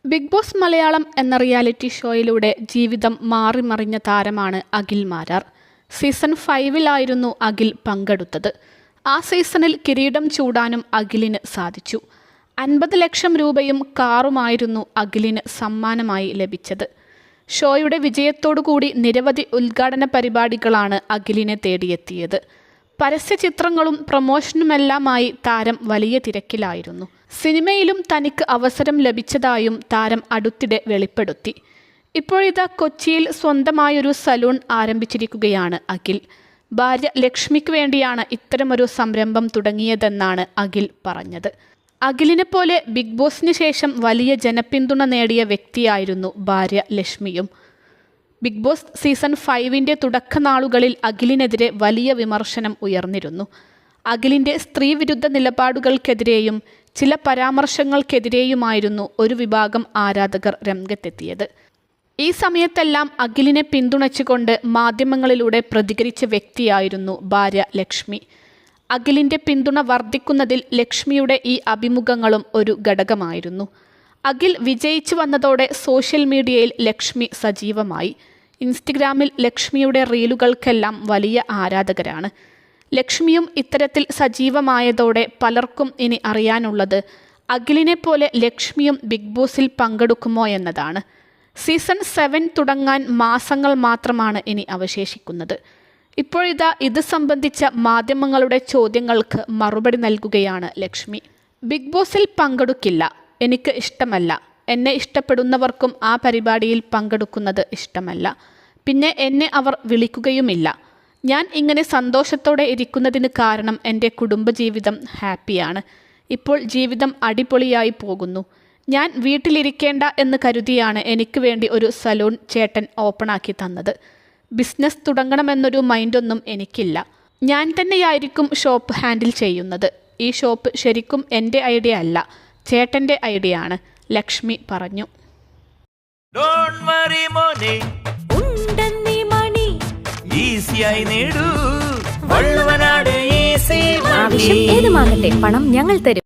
Big boss Malayalam എന്ന reality ഷോയിലൂടെ ജീവിതം മാറിമറിഞ്ഞ താരമാണ് അഖിൽ മാരാർ. സീസൺ 5-ലായിരുന്നു അഖിൽ പങ്കെടുത്തത്. ആ സീസണിൽ കിരീടം ചൂടാനും അഖിലിന് സാധിച്ചു. 50 ലക്ഷം രൂപയും കാറുമായിരുന്നു അഖിലിന് സമ്മാനമായി ലഭിച്ചത്. ഷോയുടെ വിജയത്തോടുകൂടി നിരവധി ഉദ്ഘാടന പരിപാടികളാണ് അഖിലിനെ തേടിയെത്തിയത്. പരസ്യചിത്രങ്ങളും പ്രമോഷനുമെല്ലാമായി താരം വലിയ തിരക്കിലായിരുന്നു. സിനിമയിലും തനിക്ക് അവസരം ലഭിച്ചതായും താരം അടുത്തിടെ വെളിപ്പെടുത്തി. ഇപ്പോഴിതാ കൊച്ചിയിൽ സ്വന്തമായൊരു സലൂൺ ആരംഭിച്ചിരിക്കുകയാണ് അഖിൽ. ഭാര്യ ലക്ഷ്മിക്ക് വേണ്ടിയാണ് ഇത്തരമൊരു സംരംഭം തുടങ്ങിയതെന്നാണ് അഖിൽ പറഞ്ഞത്. അഖിലിനെ പോലെ ബിഗ് ബോസിന് ശേഷം വലിയ ജനപിന്തുണ നേടിയ വ്യക്തിയായിരുന്നു ഭാര്യ ലക്ഷ്മിയും. ബിഗ് ബോസ് സീസൺ 5-ന്റെ തുടക്കനാളുകളിൽ അഖിലിനെതിരെ വലിയ വിമർശനം ഉയർന്നിരുന്നു. അഖിലിൻ്റെ സ്ത്രീവിരുദ്ധ നിലപാടുകൾക്കെതിരെയും ചില പരാമർശങ്ങൾക്കെതിരെയുമായിരുന്നു ഒരു വിഭാഗം ആരാധകർ രംഗത്തെത്തിയത്. ഈ സമയത്തെല്ലാം അഖിലിനെ പിന്തുണച്ചുകൊണ്ട് മാധ്യമങ്ങളിലൂടെ പ്രതികരിച്ച വ്യക്തിയായിരുന്നു ഭാര്യ ലക്ഷ്മി. അഖിലിൻ്റെ പിന്തുണ വർദ്ധിക്കുന്നതിൽ ലക്ഷ്മിയുടെ ഈ അഭിമുഖങ്ങളും ഒരു ഘടകമായിരുന്നു. അഖിൽ വിജയിച്ചു വന്നതോടെ സോഷ്യൽ മീഡിയയിൽ ലക്ഷ്മി സജീവമായി. ഇൻസ്റ്റഗ്രാമിൽ ലക്ഷ്മിയുടെ റീലുകൾക്കെല്ലാം വലിയ ആരാധകരാണ്. ലക്ഷ്മിയും ഇത്തരത്തിൽ സജീവമായതോടെ പലർക്കും ഇനി അറിയാനുള്ളത് അഖിലിനെ പോലെ ലക്ഷ്മിയും ബിഗ് ബോസിൽ പങ്കെടുക്കുമോ എന്നതാണ്. സീസൺ 7 തുടങ്ങാൻ മാസങ്ങൾ മാത്രമാണ് ഇനി അവശേഷിക്കുന്നത്. ഇപ്പോഴിതാ ഇത് സംബന്ധിച്ച മാധ്യമങ്ങളുടെ ചോദ്യങ്ങൾക്ക് മറുപടി നൽകുകയാണ് ലക്ഷ്മി. ബിഗ് ബോസിൽ പങ്കെടുക്കില്ല, എനിക്ക് ഇഷ്ടമല്ല. എന്നെ ഇഷ്ടപ്പെടുന്നവർക്കും ആ പരിപാടിയിൽ പങ്കെടുക്കുന്നത് ഇഷ്ടമല്ല. പിന്നെ എന്നെ അവർ വിളിക്കുകയുമില്ല. ഞാൻ ഇങ്ങനെ സന്തോഷത്തോടെ ഇരിക്കുന്നതിന് കാരണം എൻ്റെ കുടുംബജീവിതം ഹാപ്പിയാണ്. ഇപ്പോൾ ജീവിതം അടിപൊളിയായി പോകുന്നു. ഞാൻ വീട്ടിലിരിക്കേണ്ട എന്ന് കരുതിയാണ് എനിക്ക് വേണ്ടി ഒരു സലൂൺ ചേട്ടൻ ഓപ്പണാക്കി തന്നത്. ബിസിനസ് തുടങ്ങണമെന്നൊരു മൈൻഡൊന്നും എനിക്കില്ല. ഞാൻ തന്നെയായിരിക്കും ഷോപ്പ് ഹാൻഡിൽ ചെയ്യുന്നത്. ഈ ഷോപ്പ് ശരിക്കും എൻ്റെ ഐഡിയ അല്ല, ചേട്ടൻ്റെ ഐഡിയ ആണ്, ലക്ഷ്മി പറഞ്ഞു. ആവശ്യം ഏതുമാകട്ടെ, പണം ഞങ്ങൾ തരും.